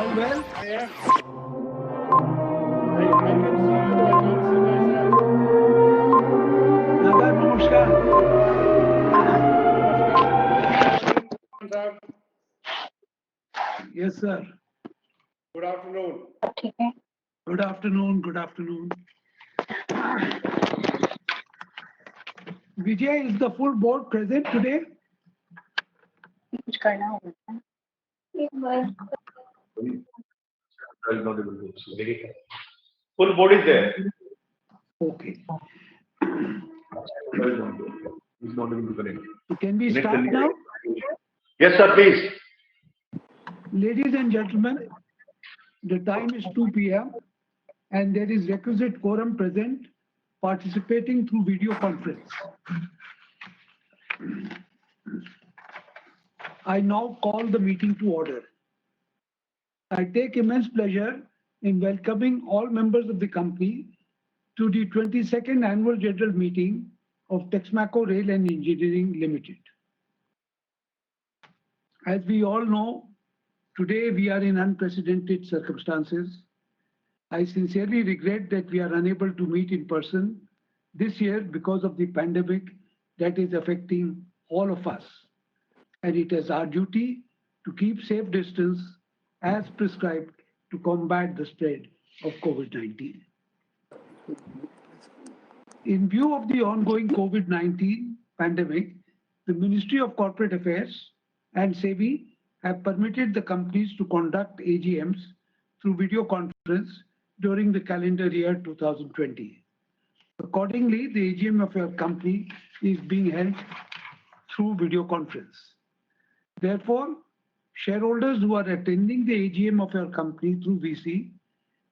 All well? Yeah. I can see you. I can't see myself. Dada, namaskar. Namaskar. Yes, sir. Good afternoon. Good afternoon. Good afternoon. Vijay, is the full board present today? कुछ करना होगा एक बार Full board is there. Okay. He's not able to connect. Can we start now? Yes, sir, please. Ladies and gentlemen, the time is 2 p.m. and there is requisite quorum present participating through video conference. I now call the meeting to order. I take immense pleasure in welcoming all members of the company to the 22nd Annual General Meeting of Texmaco Rail and Engineering Limited. As we all know, today we are in unprecedented circumstances. I sincerely regret that we are unable to meet in person this year because of the pandemic that is affecting all of us. And it is our duty to keep safe distance as prescribed to combat the spread of COVID-19. In view of the ongoing COVID-19 pandemic, the Ministry of Corporate Affairs and SEBI have permitted the companies to conduct AGMs through video conference during the calendar year 2020. Accordingly, the AGM of your company is being held through video conference. Therefore, shareholders who are attending the AGM of your company through VC,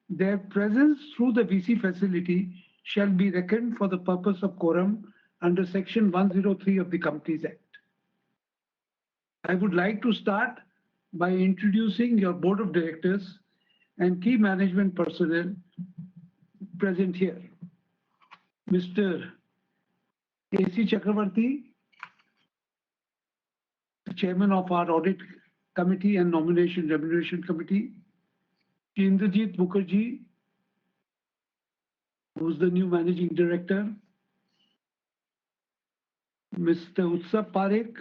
their presence through the VC facility shall be reckoned for the purpose of quorum under Section 103 of the Companies Act. I would like to start by introducing your board of directors and key management personnel present here. Mr. A.C. Chakravarti, the chairman of our audit committee and nomination remuneration committee. Indrajit Mukherjee, who's the new managing director. Mr. Utsav Parekh,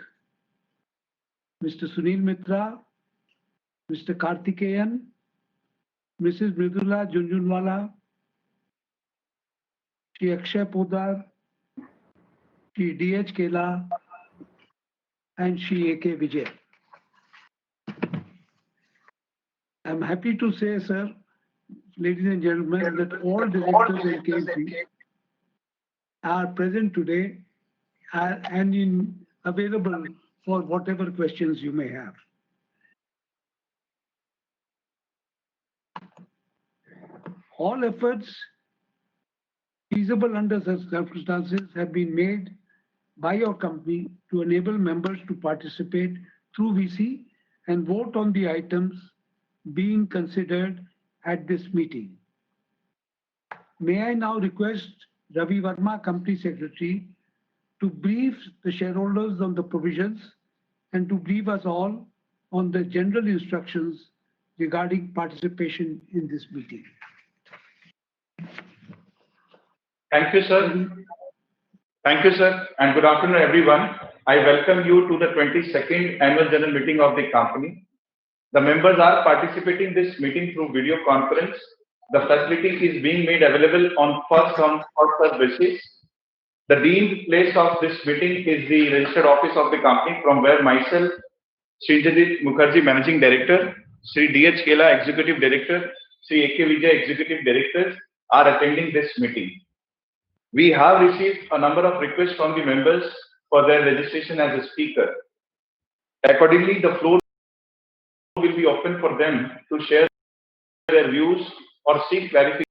Mr. Sunil Mitra, Mr. Karthikeyan, Mrs. Mridula Junjunwala, Shri Akshay Podar, Shri D.H. Kela, and Shri A.K. Vijay. I'm happy to say, sir, ladies and gentlemen, that all directors and KMPs are present today and available for whatever questions you may have. All efforts feasible under such circumstances have been made by your company to enable members to participate through VC and vote on the items being considered at this meeting. May I now request Ravi Verma, Company Secretary, to brief the shareholders on the provisions and to brief us all on the general instructions regarding participation in this meeting. Thank you, sir. Thank you, sir, and good afternoon, everyone. I welcome you to the 22nd Annual General Meeting of the company. The members are participating in this meeting through video conference. The facility is being made available on first-come, first-served basis. The deemed place of this meeting is the registered office of the company, from where myself, Shri Indrajit Mukherjee, Managing Director, Shri D.H. Kela, Executive Director, Shri A.K. Vijay, Executive Directors, are attending this meeting. We have received a number of requests from the members for their registration as a speaker. Accordingly, the floor will be open for them to share their views or seek clarification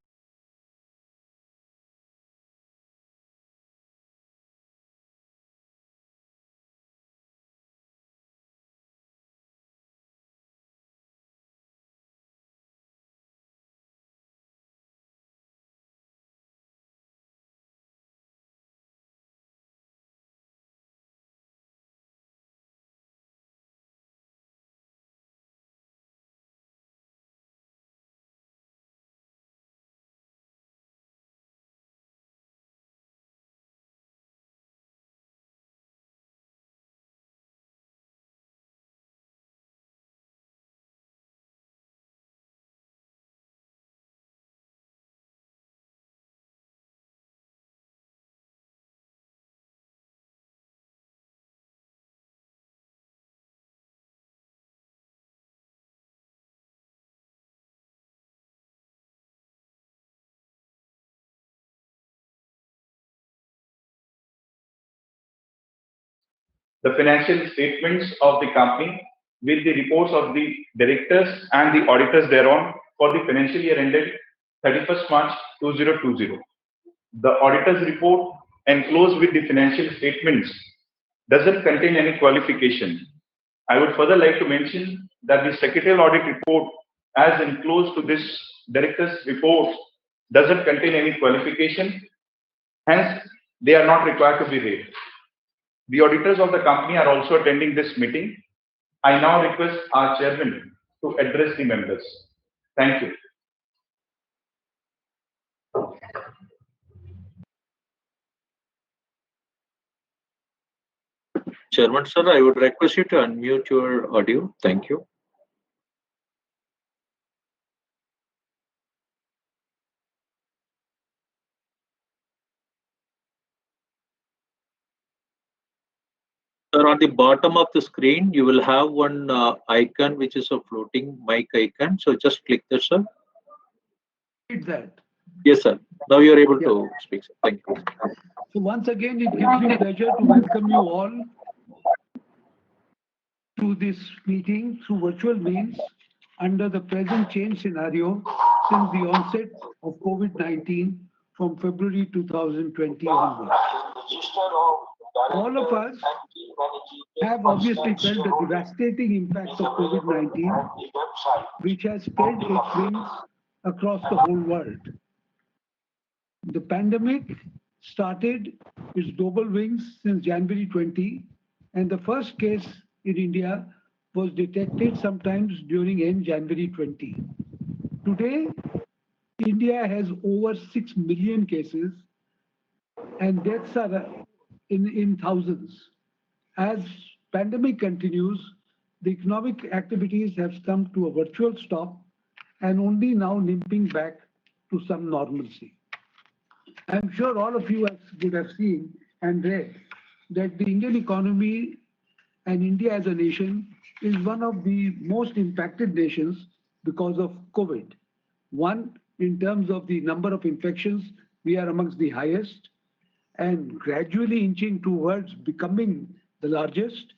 the financial statements of the company with the reports of the directors and the auditors thereon for the financial year ended 31st March 2020. The auditor's report enclosed with the financial statements doesn't contain any qualification. I would further like to mention that the secretarial audit report as enclosed to this director's report doesn't contain any qualification, hence they are not required to be read. The auditors of the company are also attending this meeting. I now request our chairman to address the members. Thank you. Chairman, sir, I would request you to unmute your audio. Thank you. Sir, on the bottom of the screen, you will have one icon which is a floating mic icon. So just click that, sir. Read that. Yes, sir. Now you are able to speak, sir. Thank you. So once again, it gives me pleasure to welcome you all to this meeting through virtual means under the present change scenario since the onset of COVID-19 from February 2020 onwards. All of us have obviously felt the devastating impacts of COVID-19, which has spread its wings across the whole world. The pandemic started its global wings since January 20, and the first case in India was detected sometimes during end January 20. Today, India has over 6 million cases and deaths are in thousands. As pandemic continues, the economic activities have come to a virtual stop and only now limping back to some normalcy. I'm sure all of you would have seen and read that the Indian economy and India as a nation is one of the most impacted nations because of COVID. One, in terms of the number of infections, we are amongst the highest and gradually inching towards becoming the largest.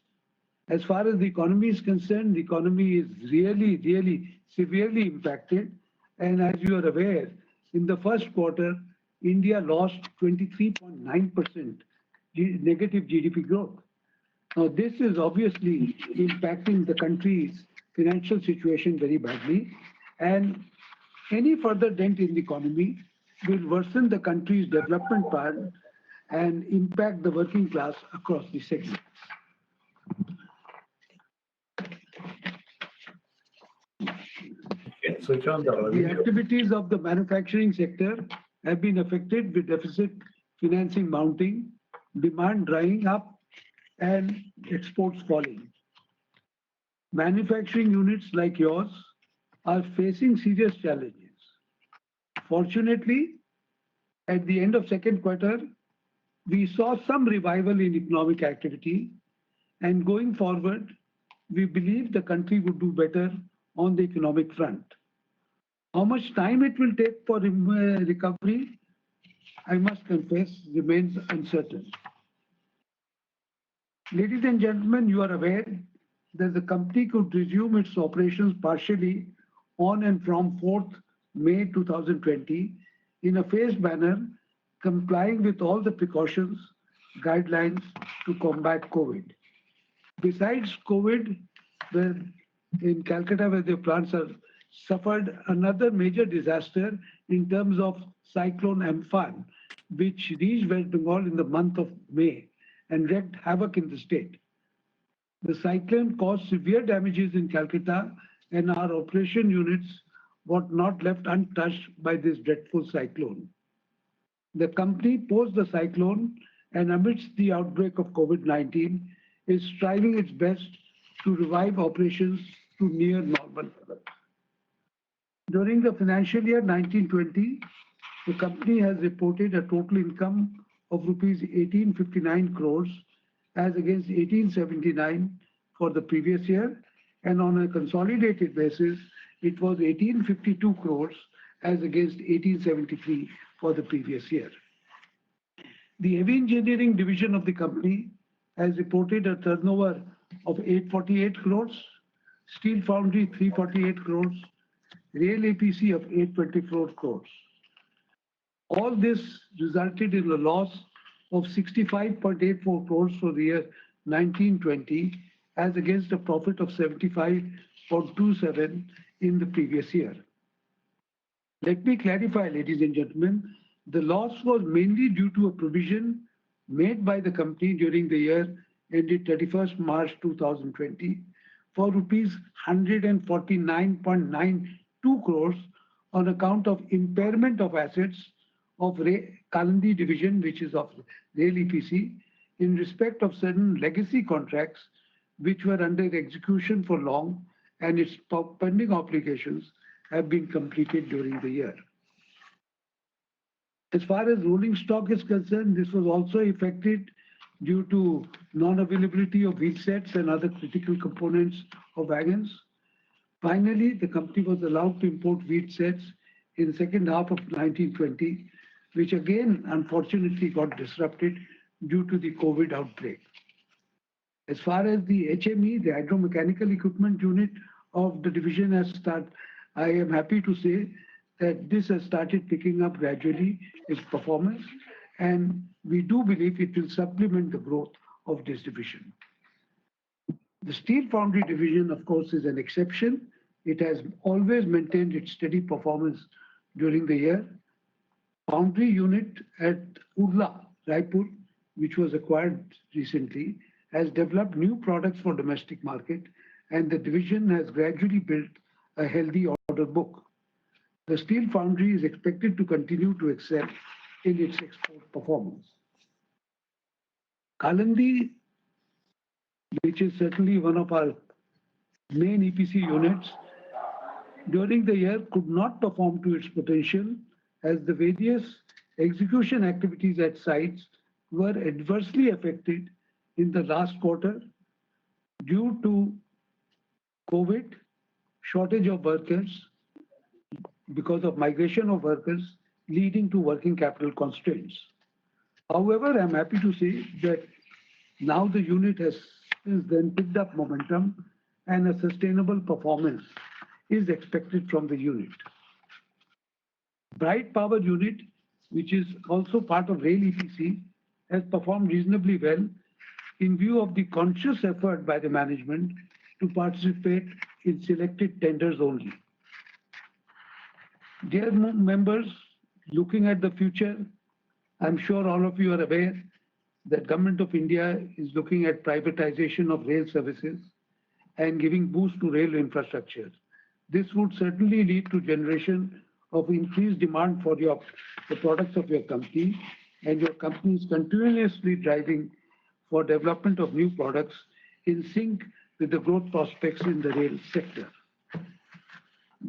As far as the economy is concerned, the economy is really severely impacted. And as you are aware, in the first quarter, India lost 23.9% negative GDP growth. Now, this is obviously impacting the country's financial situation very badly. And any further dent in the economy will worsen the country's development plan and impact the working class across the segments. The activities of the manufacturing sector have been affected with deficit financing mounting, demand drying up, and exports falling. Manufacturing units like yours are facing serious challenges. Fortunately, at the end of second quarter, we saw some revival in economic activity, and going forward, we believe the country would do better on the economic front. How much time it will take for recovery, I must confess, remains uncertain. Ladies and gentlemen, you are aware that the company could resume its operations partially on and from 4th May 2020 in a phased manner, complying with all the precautions, guidelines to combat COVID. Besides COVID, in Calcutta, where the plants have suffered another major disaster in terms of cyclone Amphan, which reached West Bengal in the month of May and wreaked havoc in the state. The cyclone caused severe damages in Calcutta, and our operation units were not left untouched by this dreadful cyclone. The company post the cyclone and amidst the outbreak of COVID-19 is striving its best to revive operations to near normal levels. During the financial year 1920, the company has reported a total income of rupees 1859 crores as against 1879 for the previous year, and on a consolidated basis, it was 1852 crores as against 1873 for the previous year. The heavy engineering division of the company has reported a turnover of 848 crores, Steel Foundry 348 crores, Rail APC of 824 crores. All this resulted in a loss of 65.84 crores for the year 1920 as against a profit of 75.27 in the previous year. Let me clarify, ladies and gentlemen, the loss was mainly due to a provision made by the company during the year ended 31st March 2020 for rupees 149.92 crores on account of impairment of assets of Kalandi division, which is of Rail EPC, in respect of certain legacy contracts which were under execution for long and its pending obligations have been completed during the year. As far as rolling stock is concerned, this was also affected due to non-availability of wheel sets and other critical components of wagons. Finally, the company was allowed to import wheel sets in the second half of 1920, which again, unfortunately, got disrupted due to the COVID outbreak. As far as the HME, the hydromechanical equipment unit of the division has started, I am happy to say that this has started picking up gradually its performance, and we do believe it will supplement the growth of this division. The Steel Foundry division, of course, is an exception. It has always maintained its steady performance during the year. Foundry unit at Urla, Raipur, which was acquired recently, has developed new products for domestic market, and the division has gradually built a healthy order book. The Steel Foundry is expected to continue to excel in its export performance. Kalandi, which is certainly one of our main EPC units, during the year could not perform to its potential as the various execution activities at sites were adversely affected in the last quarter due to COVID, shortage of workers because of migration of workers leading to working capital constraints. However, I'm happy to say that now the unit has since then picked up momentum and a sustainable performance is expected from the unit. Bright Power unit, which is also part of Rail EPC, has performed reasonably well in view of the conscious effort by the management to participate in selected tenders only. Dear members, looking at the future, I'm sure all of you are aware that Government of India is looking at privatization of rail services and giving boost to rail infrastructure. This would certainly lead to generation of increased demand for the products of your company, and your company is continuously driving for development of new products in sync with the growth prospects in the rail sector.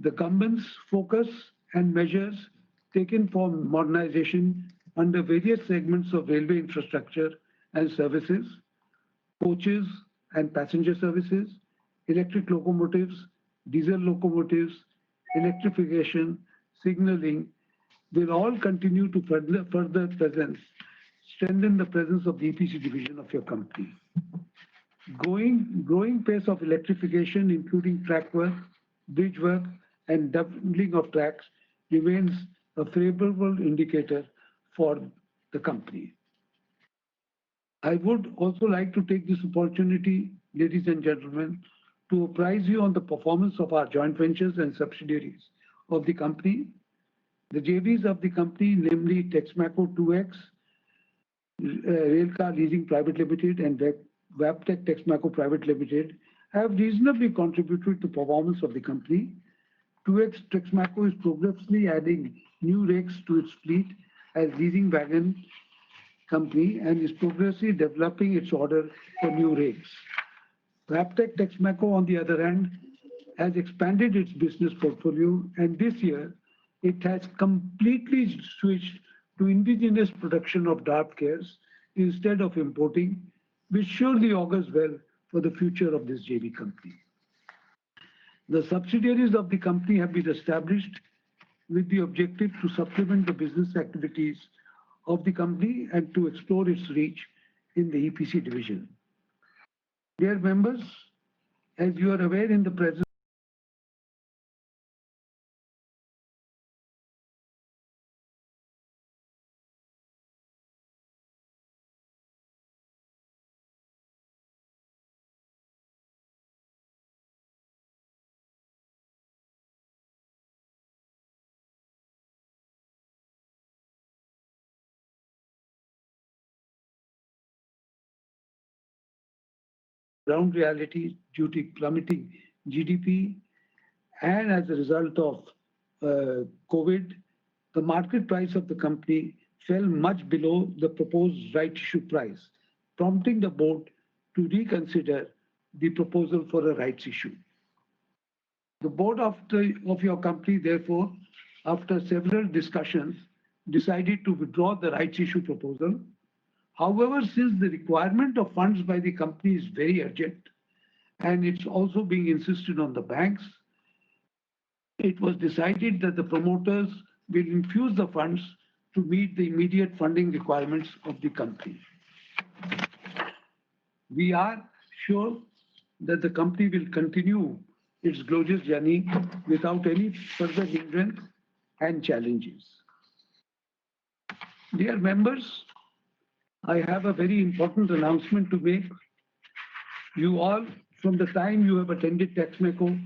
The government's focus and measures taken for modernization under various segments of railway infrastructure and services, coaches and passenger services, electric locomotives, diesel locomotives, electrification, signaling, will all continue to further strengthen the presence of the EPC division of your company. Growing pace of electrification, including track work, bridge work, and doubling of tracks, remains a favorable indicator for the company. I would also like to take this opportunity, ladies and gentlemen, to apprise you on the performance of our joint ventures and subsidiaries of the company. The JVs of the company, namely Texmaco 2X, Railcar Leasing Private Limited, and Wabtec Texmaco Private Limited, have reasonably contributed to performance of the company. 2X Texmaco is progressively adding new rakes to its fleet as leasing wagon company and is progressively developing its order for new rakes. Wabtec Texmaco, on the other hand, has expanded its business portfolio, and this year it has completely switched to indigenous production of draft gears instead of importing, which surely augurs well for the future of this JV company. The subsidiaries of the company have been established with the objective to supplement the business activities of the company and to explore its reach in the EPC division. Dear members, as you are aware, in the present ground reality due to plummeting GDP and as a result of COVID, the market price of the company fell much below the proposed right issue price, prompting the board to reconsider the proposal for a rights issue. The board of your company, therefore, after several discussions, decided to withdraw the rights issue proposal. However, since the requirement of funds by the company is very urgent and it's also being insisted on the banks, it was decided that the promoters will infuse the funds to meet the immediate funding requirements of the company. We are sure that the company will continue its glorious journey without any further hindrance and challenges. Dear members, I have a very important announcement to make. You all, from the time you have attended Texmaco,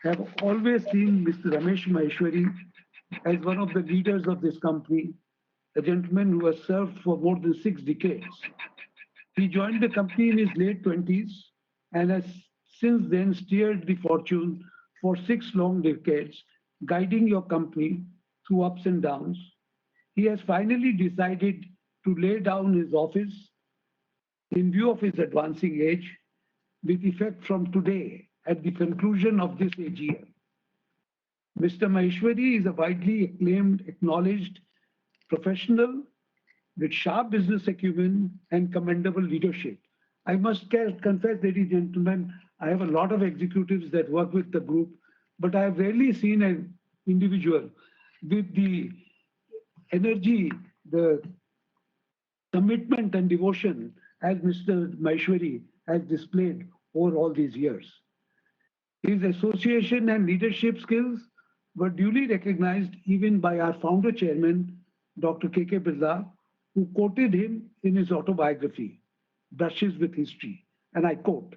have always seen Mr. Ramesh Maheshwari as one of the leaders of this company, a gentleman who has served for more than 6 decades. He joined the company in his late 20s and has since then steered the fortune for 6 long decades, guiding your company through ups and downs. He has finally decided to lay down his office in view of his advancing age with effect from today at the conclusion of this AGM. Mr. Maheshwari is a widely acclaimed, acknowledged professional with sharp business acumen and commendable leadership. I must confess, ladies and gentlemen, I have a lot of executives that work with the group, but I have rarely seen an individual with the energy, the commitment and devotion as Mr. Maheshwari has displayed over all these years. His association and leadership skills were duly recognized even by our founder chairman, Dr. K.K. Birla, who quoted him in his autobiography, Brushes with History, and I quote,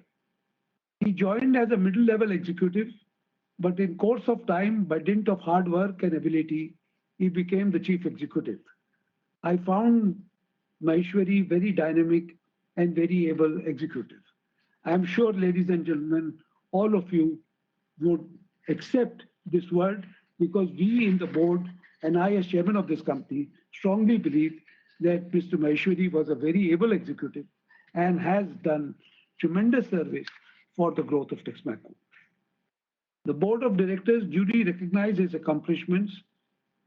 "He joined as a middle-level executive, but in course of time, by dint of hard work and ability, he became the chief executive. I found Maheshwari very dynamic and very able executive. I am sure, ladies and gentlemen, all of you would accept this word because we in the board and I as chairman of this company strongly believe that Mr. Maheshwari was a very able executive and has done tremendous service for the growth of Texmaco. The board of directors duly recognize his accomplishments,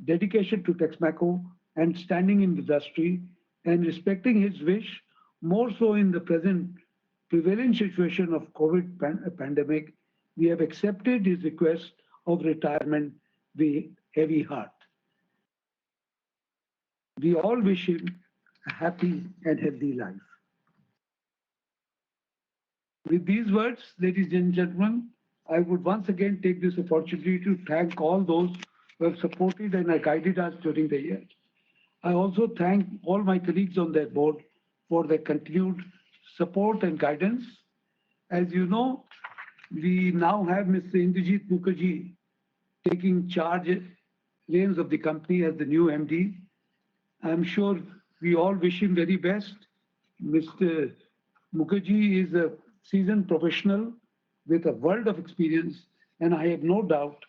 dedication to Texmaco and standing in the industry and respecting his wish, more so in the present prevailing situation of COVID pandemic, we have accepted his request of retirement with heavy heart. We all wish him a happy and healthy life. With these words, ladies and gentlemen, I would once again take this opportunity to thank all those who have supported and guided us during the year. I also thank all my colleagues on that board for their continued support and guidance. As you know, we now have Mr. Indrajit Mukherjee taking reins of the company as the new MD. I'm sure we all wish him very best. Mr. Mukherjee is a seasoned professional with a world of experience, and I have no doubt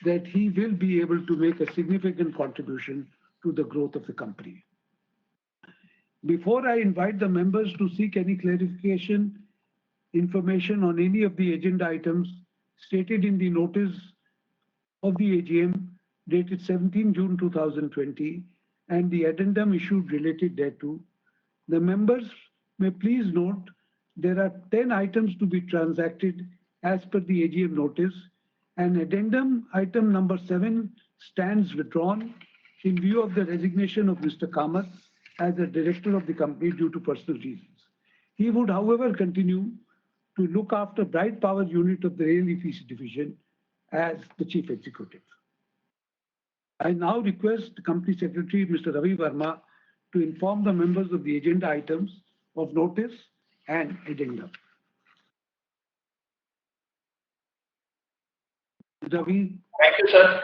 that he will be able to make a significant contribution to the growth of the company. Before I invite the members to seek any clarification, information on any of the agenda items stated in the notice of the AGM dated 17 June 2020 and the addendum issued related thereto, the members may please note there are 10 items to be transacted as per the AGM notice, and addendum item number 7 stands withdrawn in view of the resignation of Mr. Kamath as a director of the company due to personal reasons. He would, however, continue to look after Bright Power unit of the Rail EPC division as the chief executive. I now request the company secretary, Mr. Ravi Verma, to inform the members of the agenda items of notice and addendum. Ravi. Thank you, sir.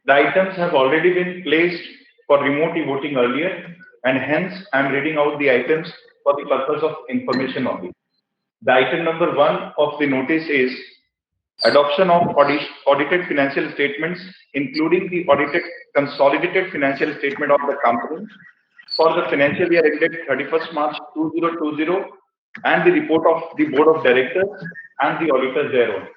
The items have already been placed for remote voting earlier, and hence I am reading out the items for the purpose of information only. The item number 1 of the notice is adoption of audited financial statements, including the audited consolidated financial statement of the company for the financial year ended 31st March 2020 and the report of the board of directors and the auditors thereon.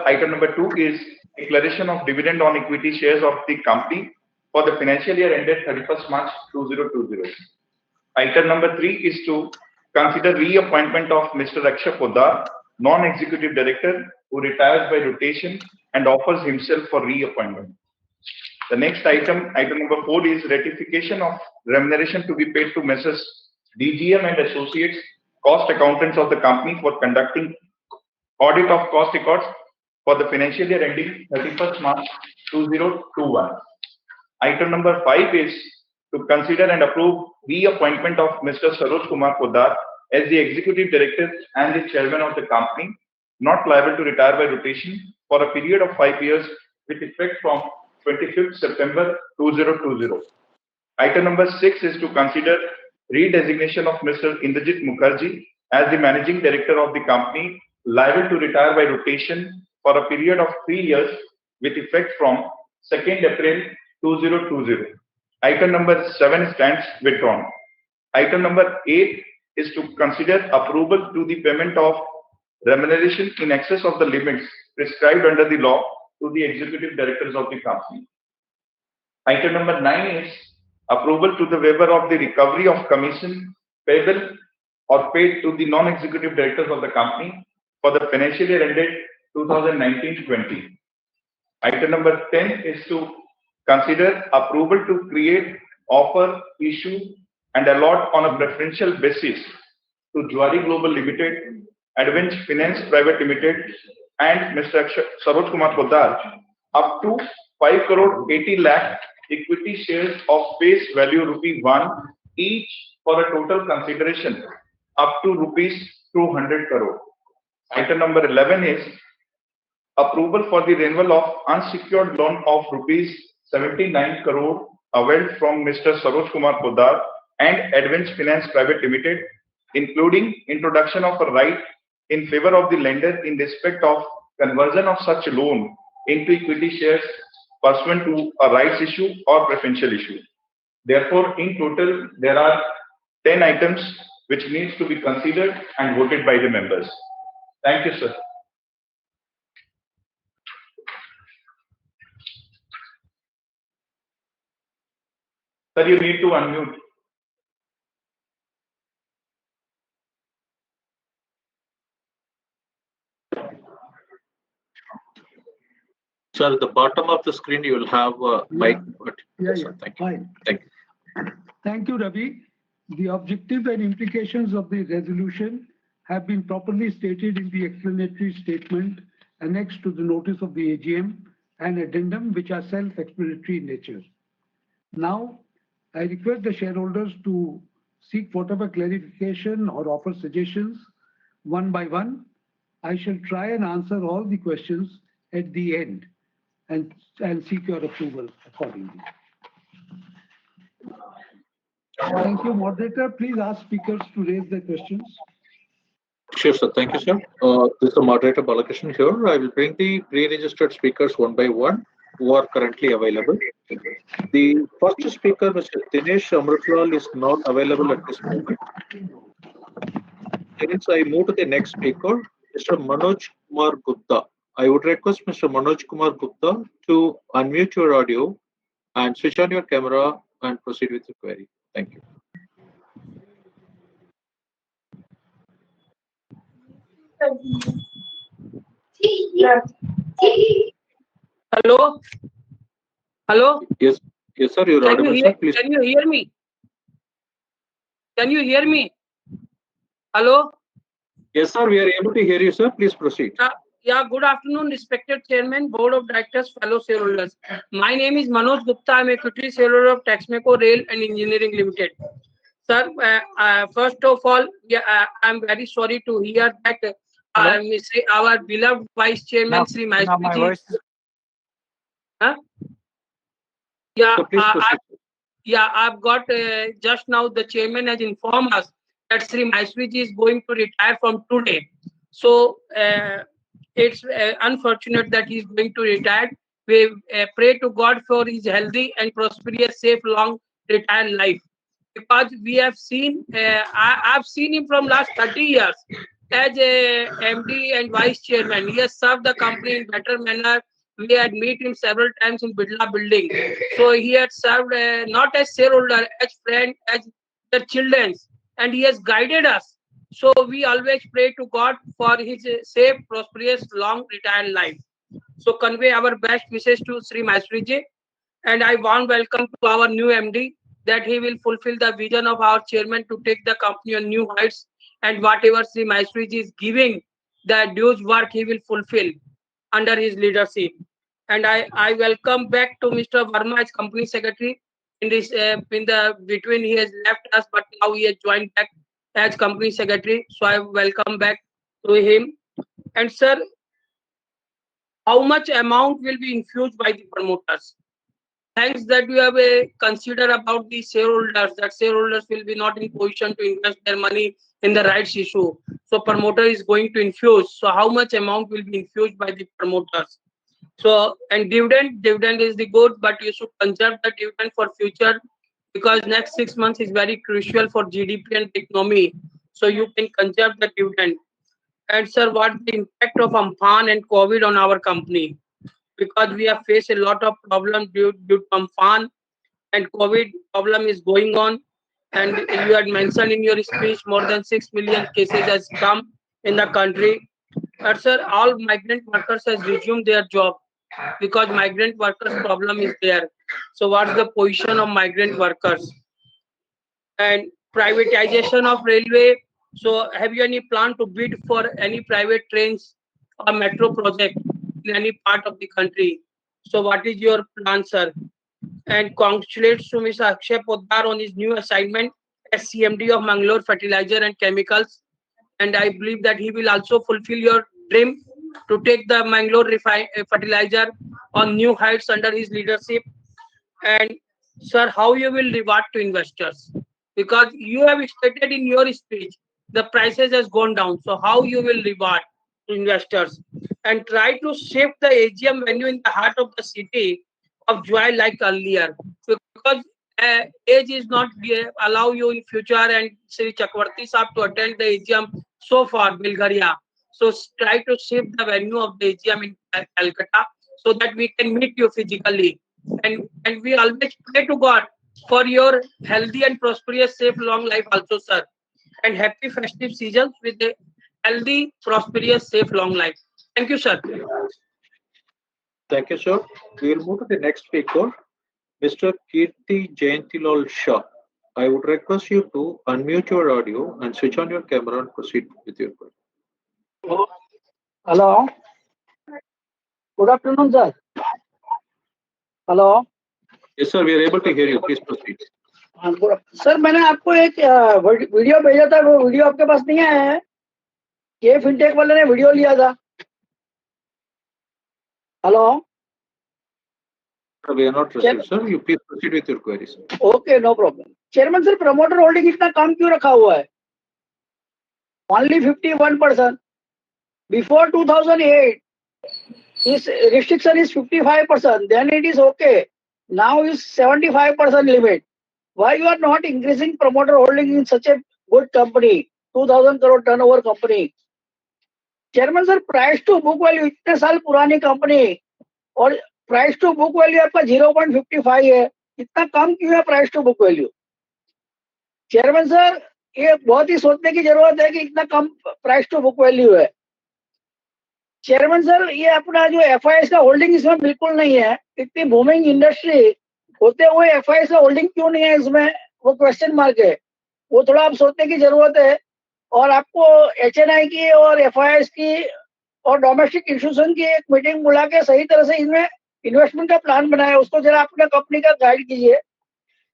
Item number 2 is declaration of dividend on equity shares of the company for the financial year ended 31st March 2020. Item number 3 is to consider reappointment of Mr. Akshay Poddar, non-executive director, who retires by rotation and offers himself for reappointment. The next item, item number 4, is ratification of remuneration to be paid to Messrs. DGM and Associates, cost accountants of the company, for conducting audit of cost records for the financial year ending 31st March 2021. Item number 5 is to consider and approve reappointment of Mr. Saroj Kumar Poddar as the executive director and the chairman of the company, not liable to retire by rotation, for a period of 5 years with effect from 25th September 2020. Item number 6 is to consider redesignation of Mr. Indrajit Mukherjee as the managing director of the company, liable to retire by rotation for a period of 3 years with effect from 2nd April 2020. Item number 7 stands withdrawn. Item number 8 is to consider approval to the payment of remuneration in excess of the limits prescribed under the law to the executive directors of the company. Item number 9 is approval to the waiver of the recovery of commission payable or paid to the non-executive directors of the company for the financial year ended 2019-20. Item number 10 is to consider approval to create, offer, issue, and allot on a preferential basis to Zuari Global Limited, Advent Finance Private Limited, and Mr. Saroj Kumar Poddar up to 5 crore 80 lakh equity shares of face value ₹1 each for a total consideration up to ₹200 crore. Item number 11 is approval for the renewal of unsecured loan of ₹79 crore availed from Mr. Saroj Kumar Poddar and Advent Finance Private Limited, including introduction of a right in favor of the lender in respect of conversion of such loan into equity shares pursuant to a rights issue or preferential issue. Therefore, in total, there are 10 items which needs to be considered and voted by the members. Thank you, sir. Sir, you need to unmute. Sir, at the bottom of the screen, you will have a mic. Yeah, Sir, thank you. Fine. Thank you. Thank you, Ravi. The objective and implications of the resolution have been properly stated in the explanatory statement annexed to the notice of the AGM and addendum, which are self-explanatory in nature. Now, I request the shareholders to seek whatever clarification or offer suggestions one by one. I shall try and answer all the questions at the end and seek your approval accordingly. Thank you, moderator. Please ask speakers to raise their questions. Sure, sir. Thank you, sir. This is the moderator Balakrishnan here. I will bring the pre-registered speakers one by one who are currently available. The first speaker, Mr. Dinesh Amritlal, is not available at this moment. Hence, I move to the next speaker, Mr. Manoj Kumar Gupta. I would request Mr. Manoj Kumar Gupta to unmute your audio and switch on your camera and proceed with the query. Thank you. Hello? Hello? Yes, sir, you're audible, sir. Please. Can you hear me? Can you hear me? Hello? Yes, sir, we are able to hear you, sir. Please proceed. Yeah, good afternoon, respected Chairman, Board of Directors, fellow shareholders. My name is Manoj Gupta. I am equity shareholder of Texmaco Rail and Engineering Limited. Sir, first of all, I am very sorry to hear that our beloved Vice Chairman, Sri Mahishriji. Yeah, So please proceed. I've got just now the chairman has informed us that Sri Mahishriji is going to retire from today. So it's unfortunate that he's going to retire. We pray to God for his healthy and prosperous, safe, long retired life. Because we have seen, I've seen him from last 30 years as a MD and vice chairman. He has served the company in better manner. We had met him several times in Birla building. So he had served not as shareholder, as friend, as the children's, and he has guided us. So we always pray to God for his safe, prosperous, long retired life. So convey our best wishes to Sri Mahishriji, and I warm welcome to our new MD, that he will fulfill the vision of our chairman to take the company on new heights, and whatever Sri Mahishriji is giving, the dues work he will fulfill under his leadership. And I welcome back to Mr. Verma as company secretary. In this between he has left us, but now he has joined back as company secretary. So I welcome back to him. And sir, how much amount will be infused by the promoters? Thanks that you have considered about the shareholders, that shareholders will be not in position to invest their money in the rights issue. So promoter is going to infuse. So how much amount will be infused by the promoters? So, and dividend is the good, but you should conserve the dividend for future, because next 6 months is very crucial for GDP and economy. So you can conserve the dividend. And sir, what the impact of Amphan and COVID on our company? Because we have faced a lot of problems due to Amphan, and COVID problem is going on. And you had mentioned in your speech more than 6 million cases has come in the country. But sir, all migrant workers has resumed their job, because migrant workers problem is there. So what's the position of migrant workers? And privatization of railway. So have you any plan to bid for any private trains or metro project in any part of the country? So what is your plan, sir? And congratulations to Mr. Akshay Poddar on his new assignment as CMD of Mangalore Fertilizer and Chemicals. And I believe that he will also fulfill your dream to take the Mangalore fertilizer on new heights under his leadership. And sir, how you will reward to investors? Because you have stated in your speech the prices has gone down. So how you will reward to investors? And try to shift the AGM venue in the heart of the city of joy like earlier. Because age is not allow you in future, and Sri Chakravarti Saab to attend the AGM so far, Bulgaria. So try to shift the venue of the AGM in Calcutta so that we can meet you physically. And we always pray to God for your healthy and prosperous, safe, long life also, sir. And happy festive seasons with a healthy, prosperous, safe, long life. Thank you, sir. Thank you, sir. We will move to the next speaker, Mr. Kirti Jayantilal Shah. I would request you to unmute your audio and switch on your camera and proceed with your question. Hello. Good afternoon, sir. Hello Yes, sir, we are able to hear you. Please proceed. Sir, मैंने आपको एक video भेजा था, वो video आपके पास नहीं आया है? ये फिनटेक वाले ने वीडियो लिया था. Hello. We are not received, sir. You please proceed with your queries. Okay, no problem. Chairman sir, promoter holding इतना कम क्यों रखा हुआ है? Only 51%. Before 2008, this restriction is 55%. Then it is okay. Now is 75% limit. Why you are not increasing promoter holding in such a good company, 2000 crore turnover company? Chairman sir, price to book value इतने साल पुरानी company और price to book value आपका 0.55 है, इतना कम क्यों है price to book value? Chairman sir, ये बहुत ही सोचने की जरूरत है कि इतना कम प्राइस टू बुक वैल्यू है. चेयरमैन सर, ये अपना जो एफआईएस का होल्डिंग इसमें बिल्कुल नहीं है. इतनी बूमिंग इंडस्ट्री होते हुए एफआईएस का होल्डिंग क्यों नहीं है इसमें, वो क्वेश्चन मार्क है. वो थोड़ा आप सोचने की जरूरत है। और आपको HNI की और FIIs की और डोमेस्टिक इंस्टीट्यूशन की एक मीटिंग बुला के सही तरह से इनमें इन्वेस्टमेंट का प्लान बनाया, उसको जरा अपने कंपनी का गाइड कीजिए।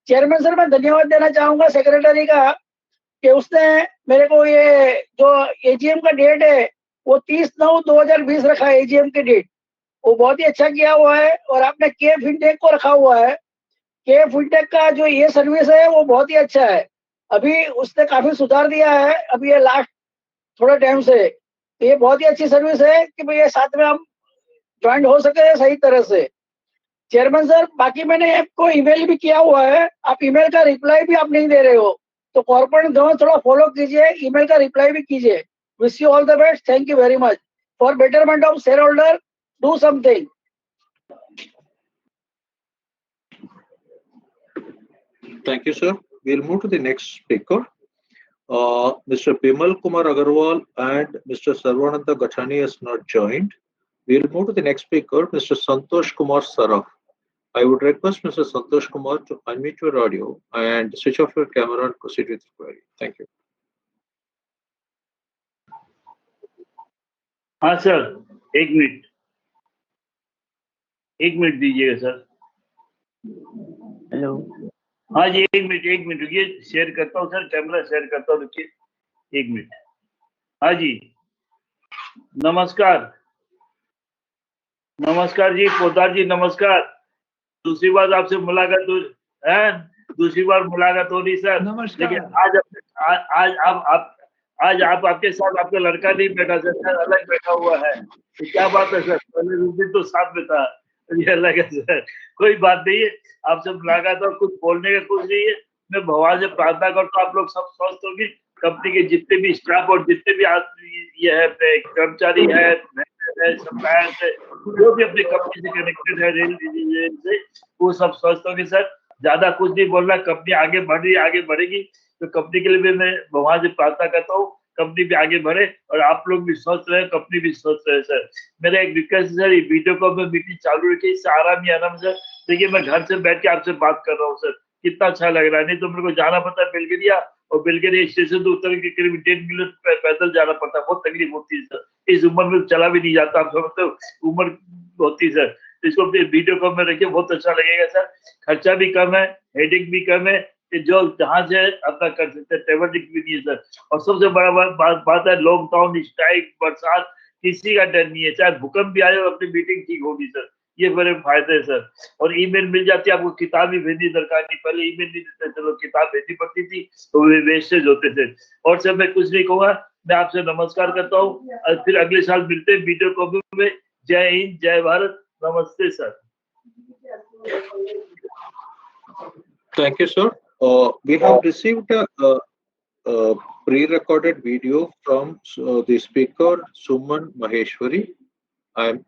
चेयरमैन सर, मैं धन्यवाद देना चाहूंगा सेक्रेटरी का कि उसने मेरे को ये जो AGM का डेट है वो 30/9/2020 रखा है, AGM की डेट, वो बहुत ही अच्छा किया हुआ है। और आपने के फिनटेक को रखा हुआ है। के फिनटेक का जो ये सर्विस है वो बहुत ही अच्छा है। अभी उसने काफी सुधार दिया है अभी ये लास्ट थोड़े टाइम से। तो ये बहुत ही अच्छी सर्विस है कि भाई ये साथ में हम ज्वाइन हो सके सही तरह से। चेयरमैन सर, बाकी मैंने आपको ईमेल भी किया हुआ है, आप ईमेल का रिप्लाई भी आप नहीं दे रहे हो, तो कॉर्पोरेट गवर्नेंस थोड़ा फॉलो कीजिए, ईमेल का रिप्लाई भी कीजिए। Wish you all the best, thank you very much for betterment of share holder, do something. Thank you, sir. We'll move to the next speaker. Mr. Bimal Kumar Agarwal and Mr. Sarvananda Gachani has not joined. We'll move to the next speaker, Mr. Santosh Kumar Saraf. I would request Mr. Santosh Kumar to unmute your audio and switch off your camera and proceed with the query. Thank you. हाँ sir, एक minute दीजिएगा sir. Hello, हाँ जी, एक minute रुकिए, share करता हूँ sir, camera share करता हूँ, रुकिए 1 मिनट। हाँ जी, नमस्कार जी, पोदार जी नमस्कार। दूसरी बार आपसे मुलाकात हो है, दूसरी बार मुलाकात हो रही सर। लेकिन आज आप आपके साथ आपका लड़का नहीं बैठा सर, अलग बैठा हुआ है। तो क्या बात है सर, पहले दिन तो साथ में था, ये अलग है सर। कोई बात नहीं है, आपसे मुलाकात और कुछ बोलने का कुछ नहीं है। मैं भगवान से प्रार्थना करता हूँ आप लोग सब स्वस्थ होंगे, कंपनी के जितने भी स्टाफ और जितने भी ये है कर्मचारी है, सप्लायर्स है, जो भी अपनी कंपनी से कनेक्टेड है रेल से, वो सब स्वस्थ होंगे सर। ज्यादा कुछ नहीं बोलना, कंपनी आगे बढ़ रही है, आगे बढ़ेगी, तो कंपनी के लिए भी मैं भगवान से प्रार्थना करता हूँ कंपनी भी आगे बढ़े और आप लोग भी स्वस्थ रहे, कंपनी भी स्वस्थ रहे सर। मेरा एक रिक्वेस्ट है सर, ये वीडियो कॉल में मीटिंग चालू रखिए, इससे आराम ही आराम सर। देखिए मैं घर से बैठ के आपसे बात कर रहा हूँ सर, कितना अच्छा लग रहा है। नहीं तो मेरे को जाना पड़ता है बेलगरिया, और बेलगरिया स्टेशन तो उतर के करीब 1.5 किलोमीटर पैदल जाना पड़ता है, बहुत तकलीफ होती है सर। इस उम्र में चला भी नहीं जाता, आप समझते हो, उम्र होती है सर। इसको वीडियो कॉल में रखिए, बहुत अच्छा लगेगा सर। खर्चा भी कम है, हेडिंग भी कम है, जो जहां से अपना कर सकते हैं, ट्रेवल भी नहीं है सर। और सबसे बड़ा बात है, लॉकडाउन, स्ट्राइक, बरसात, किसी का डर नहीं है, चाहे भूकंप भी आए और अपनी मीटिंग ठीक होगी सर। ये बड़े फायदे हैं सर। और ईमेल मिल जाती है, आपको किताब भी भेजनी दरकार नहीं, पहले ईमेल नहीं देते थे लोग, किताब भेजनी पड़ती थी तो वे वेस्टेज होते थे। और सर मैं कुछ नहीं कहूँगा, मैं आपसे नमस्कार करता हूँ, फिर अगले साल मिलते हैं वीडियो कॉल में। जय हिंद, जय भारत, नमस्ते sir. Thank you, sir. We have received a pre-recorded video from the speaker Suman Maheshwari. I am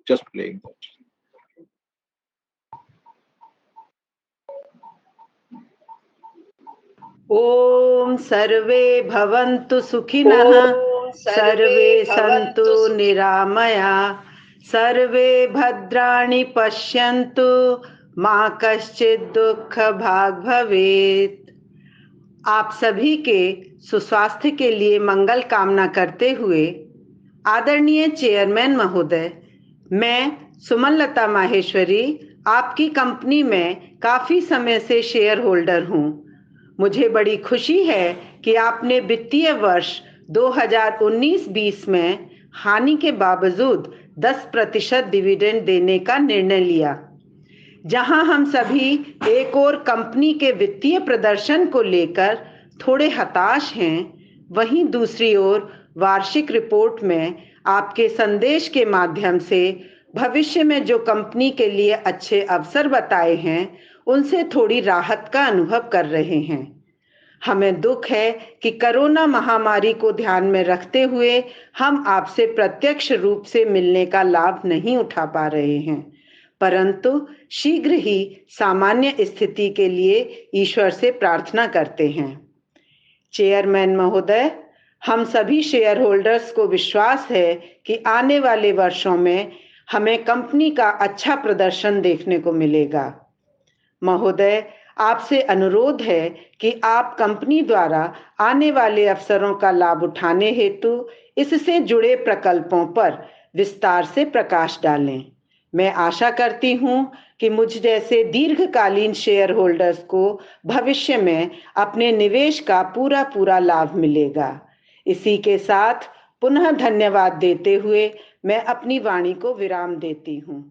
just playing that. ओम सर्वे भवन्तु सुखिनः, सर्वे सन्तु निरामया, सर्वे भद्राणि पश्यन्तु, मा कश्चित् दुःख भाग् भवेत्। आप सभी के सुस्वास्थ्य के लिए मंगल कामना करते हुए आदरणीय चेयरमैन महोदय, मैं सुमनलता माहेश्वरी आपकी कंपनी में काफ़ी समय से शेयर होल्डर हूँ। मुझे बड़ी खुशी है कि आपने वित्तीय वर्ष 2019-20 में हानि के बावजूद 10% डिविडेंड देने का निर्णय लिया। जहां हम सभी एक और कंपनी के वित्तीय प्रदर्शन को लेकर थोड़े हताश हैं, वहीं दूसरी ओर वार्षिक रिपोर्ट में आपके संदेश के माध्यम से भविष्य में जो कंपनी के लिए अच्छे अवसर बताए हैं, उनसे थोड़ी राहत का अनुभव कर रहे हैं। हमें दुख है कि कोरोना महामारी को ध्यान में रखते हुए हम आपसे प्रत्यक्ष रूप से मिलने का लाभ नहीं उठा पा रहे हैं, परंतु शीघ्र ही सामान्य स्थिति के लिए ईश्वर से प्रार्थना करते हैं। चेयरमैन महोदय, हम सभी शेयर होल्डर्स को विश्वास है कि आने वाले वर्षों में हमें कंपनी का अच्छा प्रदर्शन देखने को मिलेगा। महोदय, आपसे अनुरोध है कि आप कंपनी द्वारा आने वाले अवसरों का लाभ उठाने हेतु इससे जुड़े प्रकल्पों पर विस्तार से प्रकाश डालें। मैं आशा करती हूं कि मुझ जैसे दीर्घकालीन शेयर होल्डर्स को भविष्य में अपने निवेश का पूरा लाभ मिलेगा। इसी के साथ पुनः धन्यवाद देते हुए मैं अपनी वाणी को विराम देती हूं।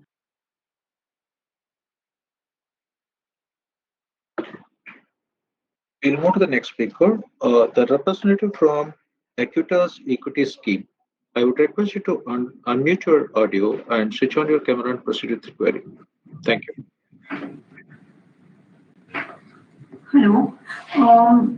We'll move to the next speaker, the representative from Acuitas Equity Scheme. I would request you to unmute your audio and switch on your camera and proceed with the query. Thank you. Hello.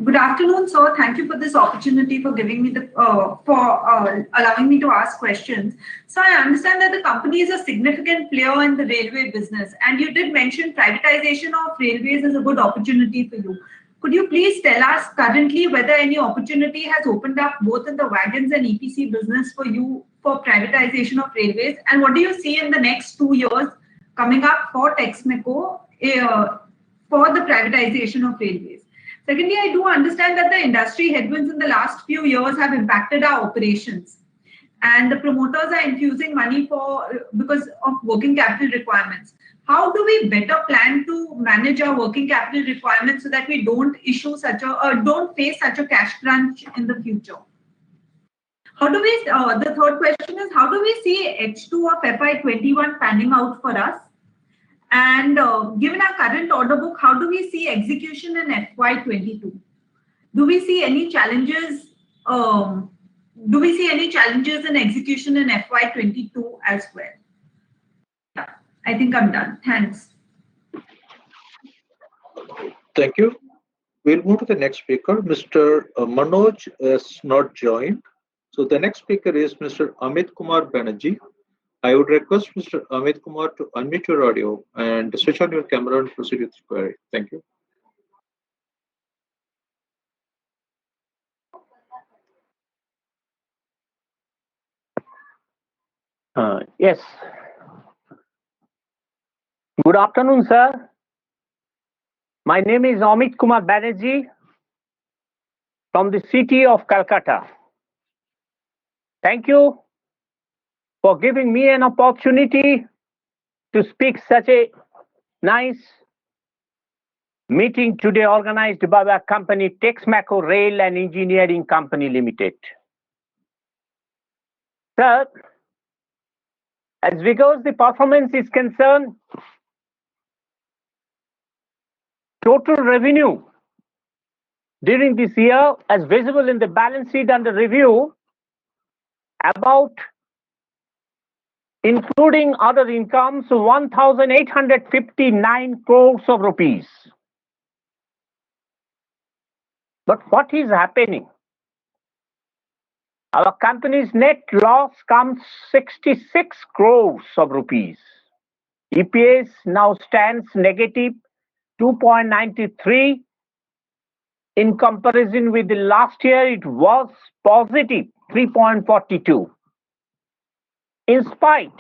Good afternoon, sir. Thank you for this opportunity for giving me allowing me to ask questions. So I understand that the company is a significant player in the railway business, and you did mention privatization of railways as a good opportunity for you. Could you please tell us currently whether any opportunity has opened up both in the wagons and EPC business for you for privatization of railways, and what do you see in the next 2 years coming up for Texmaco for the privatization of railways? Secondly, I do understand that the industry headwinds in the last few years have impacted our operations, and the promoters are infusing money because of working capital requirements. How do we better plan to manage our working capital requirements so that we don't face such a cash crunch in the future? The third question is, how do we see H2 of FY21 panning out for us? And given our current order book, how do we see execution in FY22? Do we see any challenges? Do we see any challenges in execution in FY22 as well? Yeah, I think I'm done. Thanks. Thank you. We'll move to the next speaker. Mr. Manoj is not joined. So the next speaker is Mr. Amit Kumar Banerjee. I would request Mr. Amit Kumar to unmute your audio and switch on your camera and proceed with the query. Thank you. Yes. Good afternoon, sir. My name is Amit Kumar Banerjee from the city of Calcutta. Thank you for giving me an opportunity to speak such a nice meeting today organized by our company Texmaco Rail and Engineering Company Limited. Sir, as regards the performance is concerned, total revenue during this year, as visible in the balance sheet under review, about including other incomes, 1,859 crores of rupees. But what is happening? Our company's net loss comes 66 crores of rupees. EPS now stands negative 2.93. In comparison with the last year, it was positive 3.42. In spite,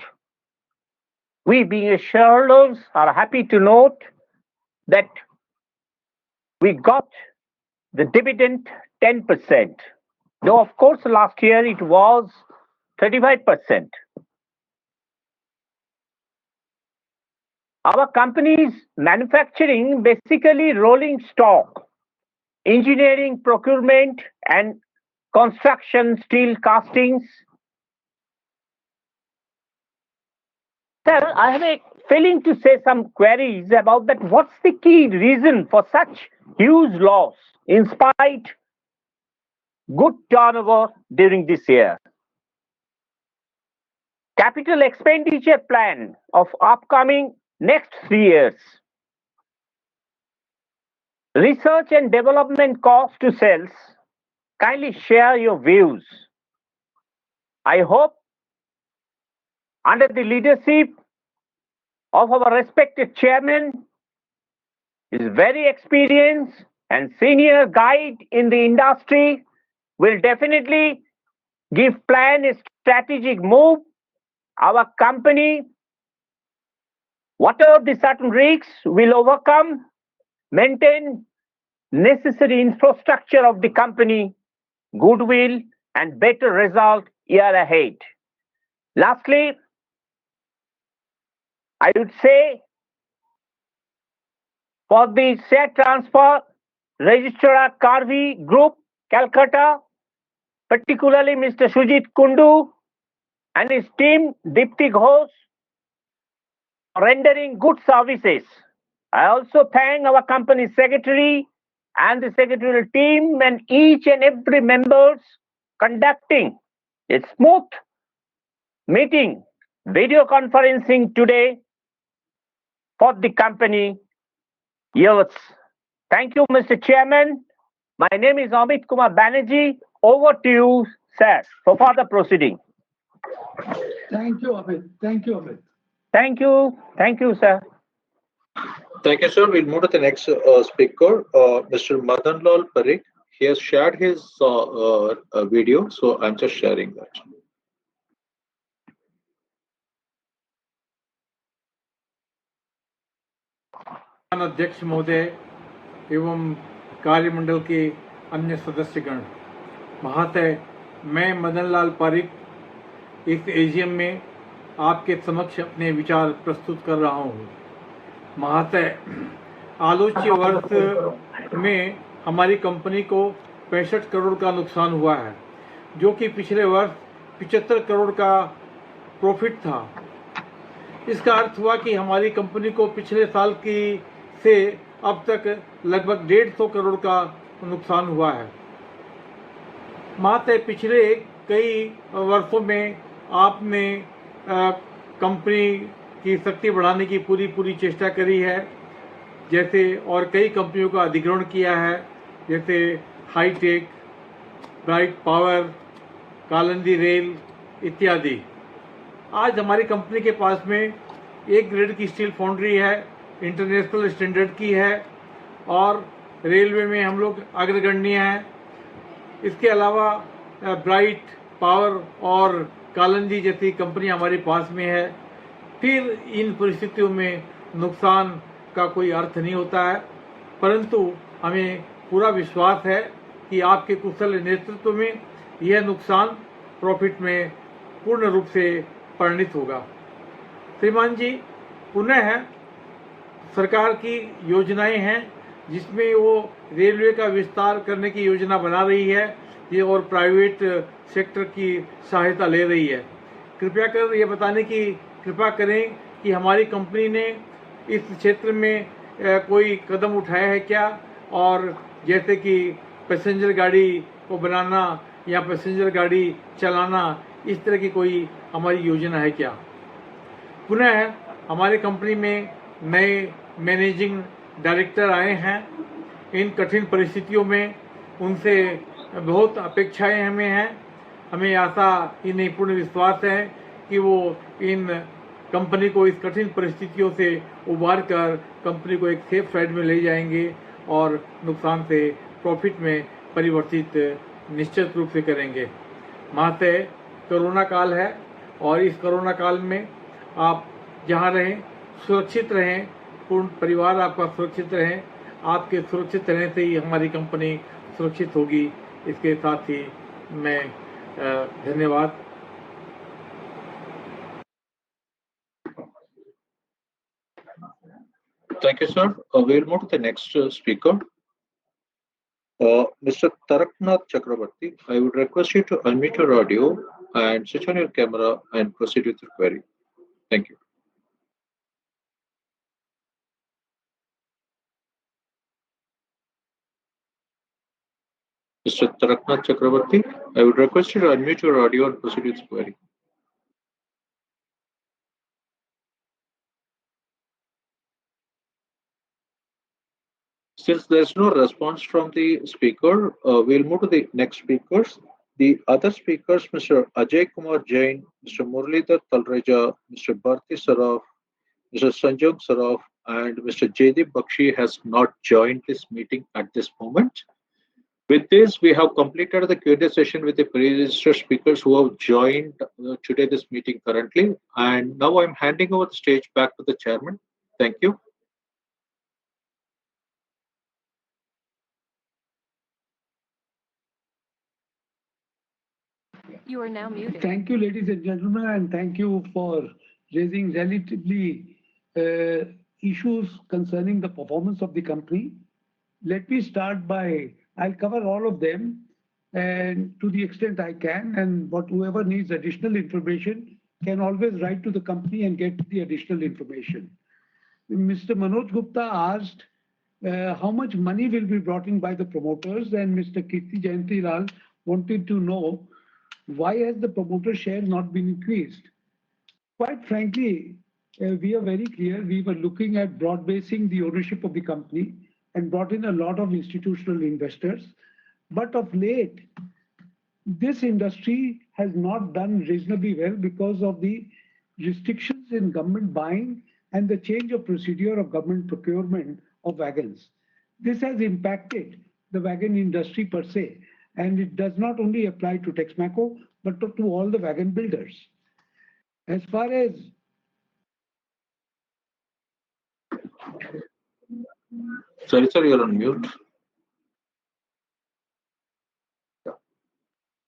we being shareholders are happy to note that we got the dividend 10%. Though, of course, last year it was 35%. Our company is manufacturing basically rolling stock, engineering, procurement, and construction steel castings. Sir, I have a feeling to say some queries about that. What's the key reason for such huge loss in spite good turnover during this year? Capital expenditure plan of upcoming next 3 years. Research and development cost to sales. Kindly share your views. I hope under the leadership of our respected chairman, is very experienced and senior guide in the industry, will definitely give plan a strategic move. Our company, whatever the certain risks, will overcome maintain necessary infrastructure of the company, goodwill, and better result year ahead. Lastly, I would say for the share transfer, Registrar Karvi Group, Calcutta, particularly Mr. Sujit Kundu and his team, Dipti Ghosh, rendering good services. I also thank our company secretary and the secretarial team and each and every members conducting a smooth meeting, video conferencing today for the company. Yes. Thank you, Mr. Chairman. My name is Amit Kumar Banerjee. Over to you, sir, for further proceeding. Thank you, Amit. Thank you, Amit. Thank you. Thank you, sir. Thank you, sir. We'll move to the next speaker, Mr. Madan Lal Parikh. He has shared his video, so I'm just sharing that. अध्यक्ष महोदय एवं कार्यमंडल के अन्य सदस्यगण, महाशय, मैं मदन लाल पारिक इस AGM में आपके समक्ष अपने विचार प्रस्तुत कर रहा हूँ। महाशय, आलोच्य वर्ष में हमारी कंपनी को 65 करोड़ का नुकसान हुआ है, जो कि पिछले वर्ष 75 करोड़ का प्रॉफिट था। इसका अर्थ हुआ कि हमारी कंपनी को पिछले साल की से अब तक लगभग 150 करोड़ का नुकसान हुआ है। मात्र पिछले कई वर्षों में आपने कंपनी की शक्ति बढ़ाने की पूरी चेष्टा करी है, जैसे और कई कंपनियों का अधिग्रहण किया है, जैसे Hitech, Bright Power, Kalindi Rail इत्यादि। आज हमारी कंपनी के पास में एक ग्रेड की स्टील फाउंड्री है, इंटरनेशनल स्टैंडर्ड की है और रेलवे में हम लोग अग्रगण्य हैं। इसके अलावा ब्राइट पावर और कालिंदी जैसी कंपनी हमारे पास में है। फिर इन परिस्थितियों में नुकसान का कोई अर्थ नहीं होता है, परंतु हमें पूरा विश्वास है कि आपके कुशल नेतृत्व में यह नुकसान प्रॉफिट में पूर्ण रूप से परिणित होगा। श्रीमान जी, पुनः सरकार की योजनाएं हैं जिसमें वो रेलवे का विस्तार करने की योजना बना रही है, ये और प्राइवेट सेक्टर की सहायता ले रही है। कृपया कर ये बताने की कृपा करें कि हमारी कंपनी ने इस क्षेत्र में कोई कदम उठाया है क्या, और जैसे कि पैसेंजर गाड़ी को बनाना या पैसेंजर गाड़ी चलाना, इस तरह की कोई हमारी योजना है क्या। पुनः हमारी कंपनी में नए मैनेजिंग डायरेक्टर आए हैं। इन कठिन परिस्थितियों में उनसे बहुत अपेक्षाएं हमें हैं। हमें आशा ही नहीं, पूर्ण विश्वास है कि वो इन कंपनी को इस कठिन परिस्थितियों से उबार कर कंपनी को एक सेफ साइड में ले जाएंगे और नुकसान से प्रॉफिट में परिवर्तित निश्चित रूप से करेंगे। महाशय, कोरोना काल है और इस कोरोना काल में आप जहाँ रहें सुरक्षित रहें, पूर्ण परिवार आपका सुरक्षित रहें। आपके सुरक्षित रहने से ही हमारी कंपनी सुरक्षित होगी। इसके साथ ही मैं धन्यवाद। Thank you, sir. We'll move to the next speaker, Mr. Taraknath Chakrabarti. I would request you to unmute your audio and switch on your camera and proceed with your query. Thank you. Mr. Taraknath Chakrabarti, I would request you to unmute your audio and proceed with your query. Since there's no response from the speaker, we'll move to the next speakers. The other speakers, Mr. Ajay Kumar Jain, Mr. Muralidhar Talreja, Mr. Bharti Saraf, Mr. Sanjog Saraf, and Mr. Jaydeep Bakshi has not joined this meeting at this moment. With this, we have completed the Q&A session with the pre-registered speakers who have joined today this meeting currently. And now I'm handing over the stage back to the chairman. Thank you. You are now muted. Thank you, ladies and gentlemen, and thank you for raising relatively issues concerning the performance of the company. Let me start by, I'll cover all of them and to the extent I can, and whoever needs additional information can always write to the company and get the additional information. Mr. Manoj Gupta asked how much money will be brought in by the promoters, and Mr. Kirti Jayanti Lal wanted to know why has the promoter share not been increased. Quite frankly, we are very clear. We were looking at broad basing the ownership of the company and brought in a lot of institutional investors. But of late, this industry has not done reasonably well because of the restrictions in government buying and the change of procedure of government procurement of wagons. This has impacted the wagon industry per se, and it does not only apply to Texmaco, but to all the wagon builders. As far as Sorry, sir, you're on mute.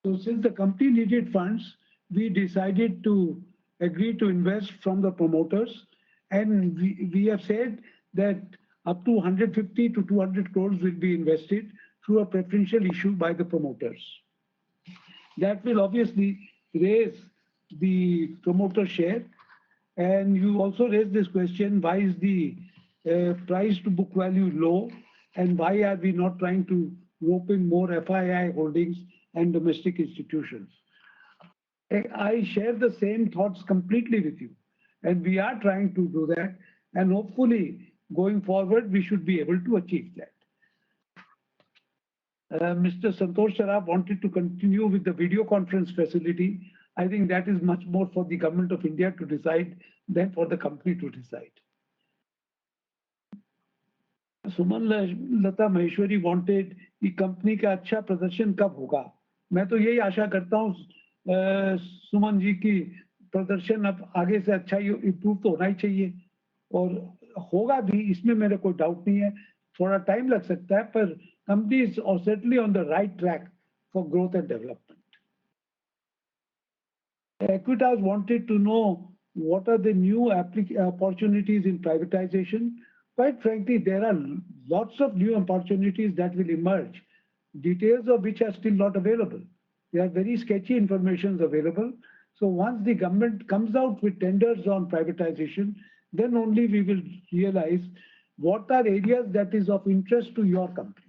So since the company needed funds, we decided to agree to invest from the promoters. And we have said that up to 150 to 200 crores will be invested through a preferential issue by the promoters. That will obviously raise the promoter share. And you also raised this question, why is the price to book value low? And why are we not trying to rope in more FII holdings and domestic institutions? I share the same thoughts completely with you. And we are trying to do that. And hopefully, going forward, we should be able to achieve that. Mr. Santosh Saraf wanted to continue with the video conference facility. I think that is much more for the government of India to decide than for the company to decide. Suman Lata Maheshwari wanted the company का अच्छा प्रदर्शन कब होगा? मैं तो यही आशा करता हूँ सुमन जी की प्रदर्शन अब आगे से अच्छा इम्प्रूव तो होना ही चाहिए और होगा भी, इसमें मेरा कोई डाउट नहीं है. थोड़ा टाइम लग सकता है, पर company is certainly on the right track for growth and development. Equitas wanted to know what are the new opportunities in privatization. Quite frankly, there are lots of new opportunities that will emerge, details of which are still not available. There are very sketchy information available. So once the government comes out with tenders on privatization, then only we will realize what are areas that is of interest to your company.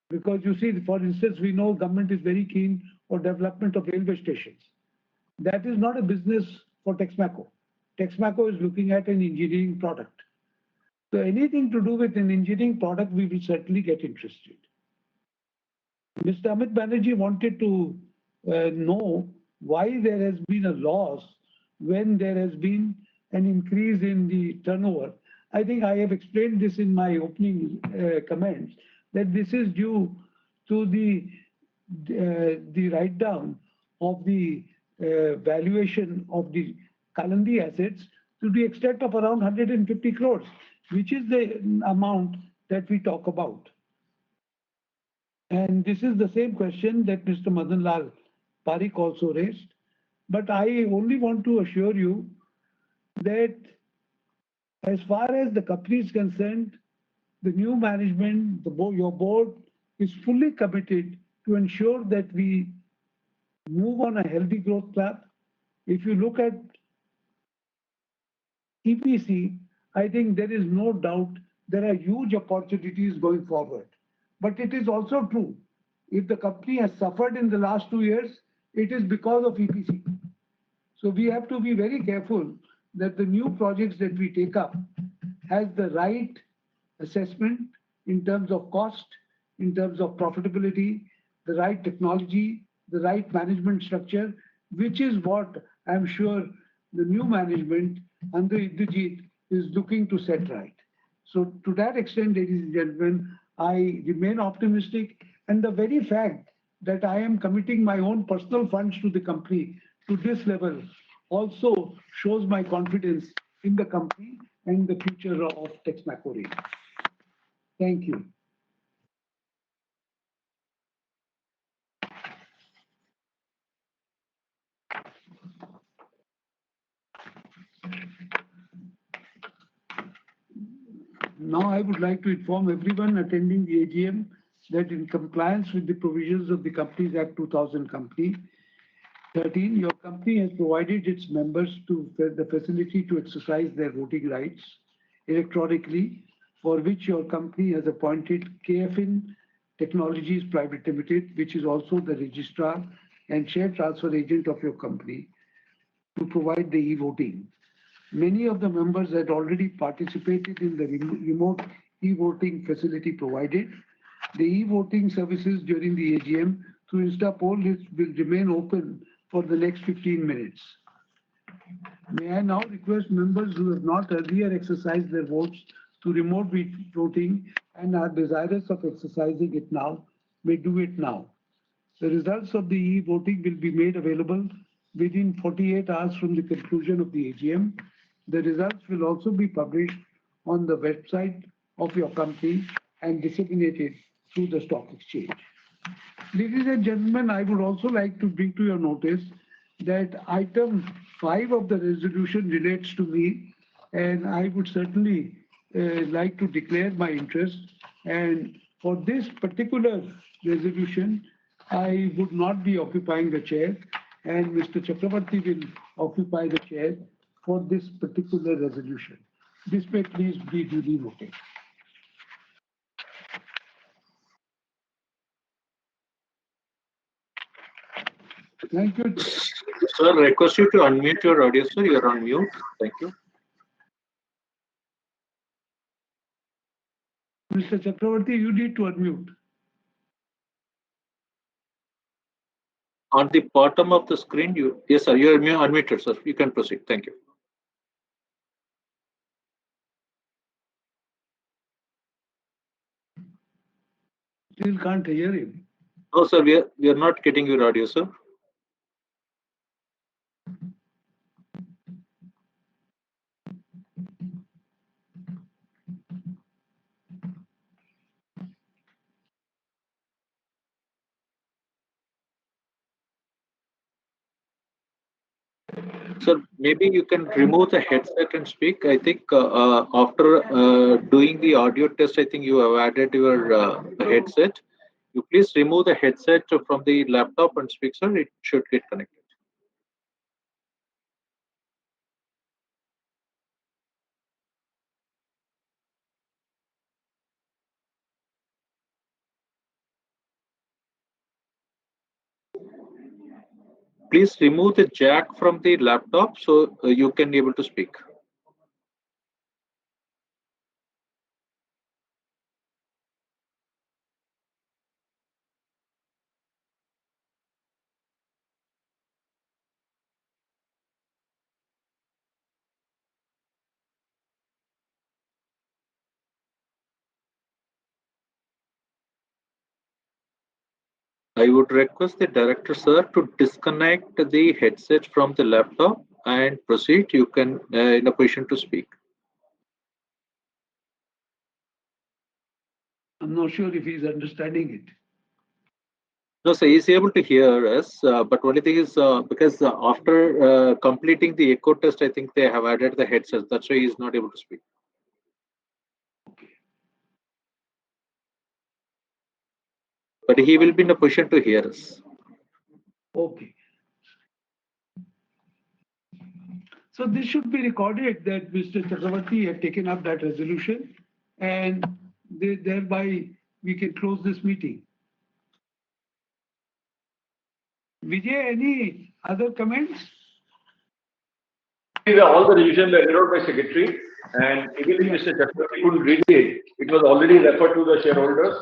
Because you see, for instance, we know government is very keen for development of railway stations. That is not a business for Texmaco. Texmaco is looking at an engineering product. So anything to do with an engineering product, we will certainly get interested. Mr. Amit Banerjee wanted to know why there has been a loss when there has been an increase in the turnover. I think I have explained this in my opening comments, that this is due to the write-down of the valuation of the Kalandi assets to the extent of around 150 crores, which is the amount that we talk about. And this is the same question that Mr. Madan Lal Parikh also raised. But I only want to assure you that as far as the company is concerned, the new management, your board is fully committed to ensure that we move on a healthy growth path. If you look at EPC, I think there is no doubt there are huge opportunities going forward. But it is also true, if the company has suffered in the last 2 years, it is because of EPC. So we have to be very careful that the new projects that we take up has the right assessment in terms of cost, in terms of profitability, the right technology, the right management structure, which is what I'm sure the new management under Indrajit is looking to set right. So to that extent, ladies and gentlemen, I remain optimistic, and the very fact that I am committing my own personal funds to the company to this level also shows my confidence in the company and the future of Texmaco Rail. Thank you. Now I would like to inform everyone attending the AGM that in compliance with the provisions of the Companies Act 2000 Company 13, your company has provided its members to the facility to exercise their voting rights electronically, for which your company has appointed KFin Technologies Private Limited, which is also the registrar and share transfer agent of your company, to provide the e-voting. Many of the members had already participated in the remote e-voting facility provided. The e-voting services during the AGM through InstaPoll will remain open for the next 15 minutes. May I now request members who have not earlier exercised their votes to remote voting and are desirous of exercising it now, may do it now. The results of the e-voting will be made available within 48 hours from the conclusion of the AGM. The results will also be published on the website of your company and disseminated through the stock exchange. Ladies and gentlemen, I would also like to bring to your notice that item 5 of the resolution relates to me, and I would certainly like to declare my interest. And for this particular resolution, I would not be occupying the chair, and Mr. Chakravarti will occupy the chair for this particular resolution. This may please be duly noted. Thank you. Sir, request you to unmute your audio, sir. You're on mute. Thank you. Mr. Chakravarti, you need to unmute. On the bottom of the screen, yes, sir, you're unmuted, sir. You can proceed. Thank you. Still can't hear him. No, sir, we are not getting your audio, sir. Sir, maybe you can remove the headset and speak. I think after doing the audio test, I think you have added your headset. You please remove the headset from the laptop and speak, sir. It should get connected. Please remove the jack from the laptop so you can be able to speak. I would request the director, sir, to disconnect the headset from the laptop and proceed. You can in a position to speak. I'm not sure if he's understanding it. No, sir, he's able to hear us, but only thing is because after completing the echo test, I think they have added the headset. That's why he's not able to speak. But he will be in a position to hear us. Okay. So this should be recorded that Mr. Chakravarti had taken up that resolution, and thereby we can close this meeting. Vijay, any other comments? All the resolutions were read out by secretary, and even if Mr. Chakravarti couldn't read it, it was already referred to the shareholders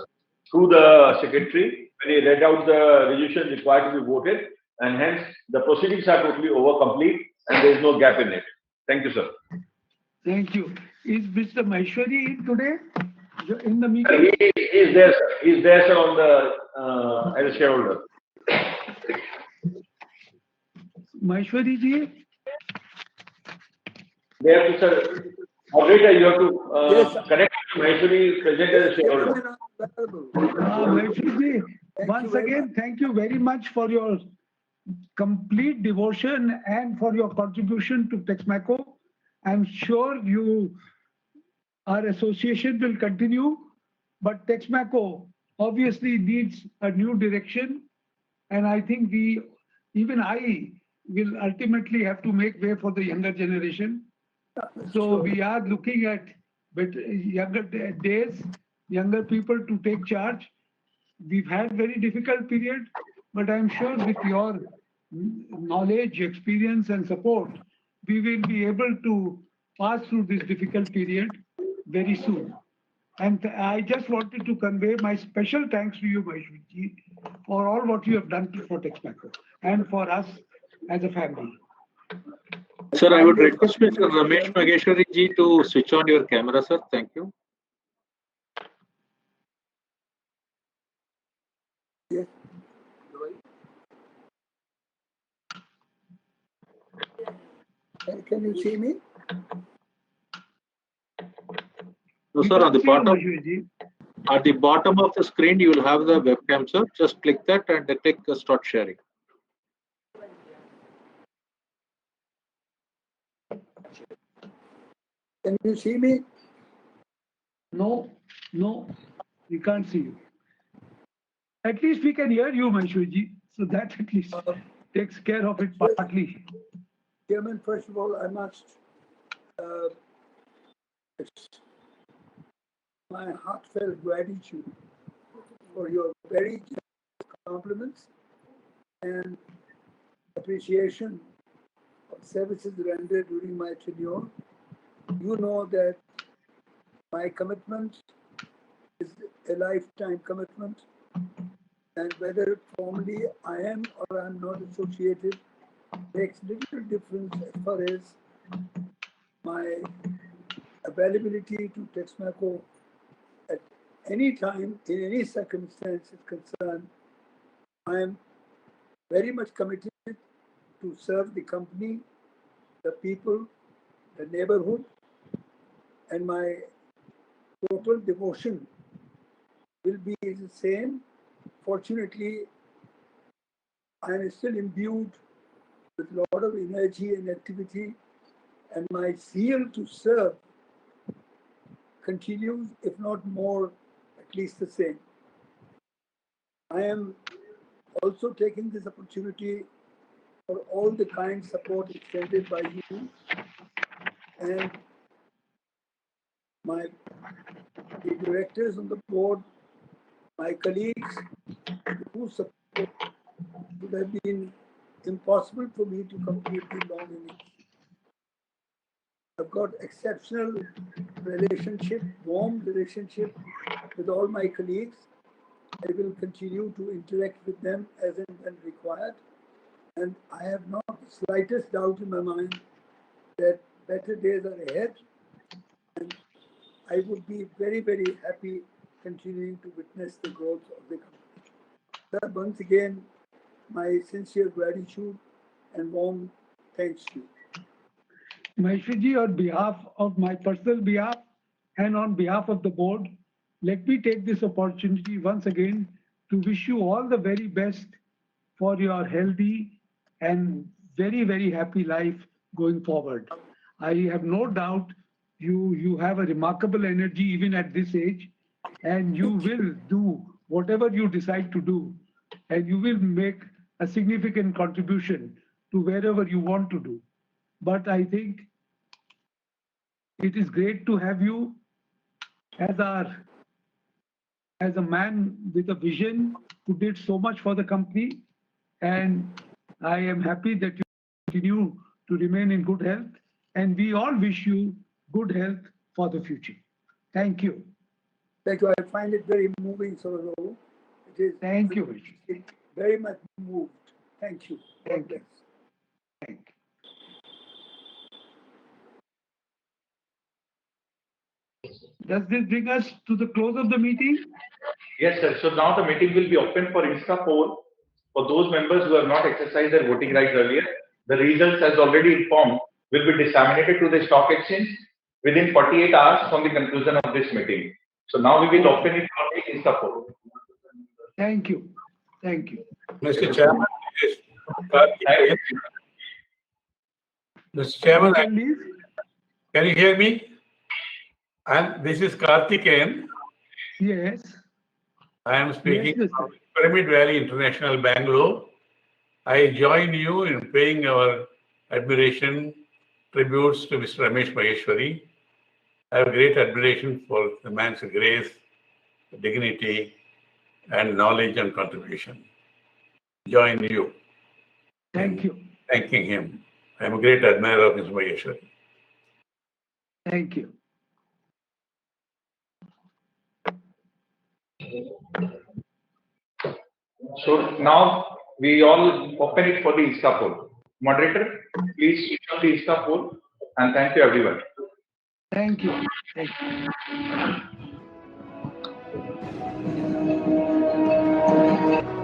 through the secretary when he read out the resolution required to be voted, and hence the proceedings are totally over, complete, and there is no gap in it. Thank you, sir. Thank you. Is Mr. Maheshwari in today in the meeting? He is there, sir. He is there, sir, on the as a shareholder. Maheshwari ji? They have to, sir. Moderator, you have to connect to Maheshwari present as a shareholder. Maheshwari ji, once again, thank you very much for your complete devotion and for your contribution to Texmaco. I'm sure you Our association will continue, but Texmaco obviously needs a new direction. And I think even I will ultimately have to make way for the younger generation. So we are looking at younger days, younger people to take charge. We've had very difficult period, but I'm sure with your knowledge, experience, and support, we will be able to pass through this difficult period very soon. And I just wanted to convey my special thanks to you, Maheshwarji, for all what you have done for Texmaco and for us as a family. Sir, I would request Mr. Ramesh Maheshwari ji to switch on your camera, sir. Thank you. Yes. Can you see me? No, sir, at the bottom of the screen, you will have the webcam, sir. Just click that and click start sharing. Can you see me? No, we can't see you. At least we can hear you, Maheshwarji. So that at least takes care of it partly. Chairman, first of all, I must my heartfelt gratitude for your very generous compliments and appreciation of services rendered during my tenure. You know that my commitment is a lifetime commitment, and whether formally I am or I'm not associated makes little difference as far as my availability to Texmaco at any time, in any circumstance is concerned. I am very much committed to serve the company, the people, the neighborhood, and my total devotion will be the same. Fortunately, I am still imbued with a lot of energy and activity, and my zeal to serve continues, if not more, at least the same. I am also taking this opportunity for all the kind support extended by you and the directors on the board, my colleagues, whose support would have been impossible for me to complete the long innings. I've got exceptional relationship, warm relationship with all my colleagues. I will continue to interact with them as and when required. And I have not the slightest doubt in my mind that better days are ahead. And I would be very, very happy continuing to witness the growth of the company. Sir, once again, my sincere gratitude and warm thanks to you. Maheshwarji, on behalf of my personal behalf and on behalf of the board, let me take this opportunity once again to wish you all the very best for your healthy and very, very happy life going forward. I have no doubt you have a remarkable energy even at this age, and you will do whatever you decide to do, and you will make a significant contribution to wherever you want to do. But I think it is great to have you as a man with a vision who did so much for the company, and I am happy that you continue to remain in good health, and we all wish you good health for the future. Thank you. Thank you. I find it very moving, Sorolo. It is. Thank you. Very much moved. Thank you. Thank you. Thank you. Does this bring us to the close of the meeting? Yes, sir. So now the meeting will be open for Insta poll. For those members who have not exercised their voting rights earlier, the results, as already informed, will be disseminated to the stock exchange within 48 hours from the conclusion of this meeting. So now we will open it for the Insta poll. Thank you. Thank you. Mr. Chairman, Mr. Chairman, can you hear me? And this is Karthikeyan. Yes. I am speaking Yes, from Pyramid Valley International, Bangalore. I join you in paying our admiration, tributes to Mr. Ramesh Maheshwari. I have great admiration for the man's grace, dignity, and knowledge and contribution. Join you. Thank you. Thanking him. I am a great admirer of Mr. Maheshwari. Thank you. So now we all open it for the Insta poll. Moderator, please switch on the Insta poll, and thank you everyone. Thank you. Thank you.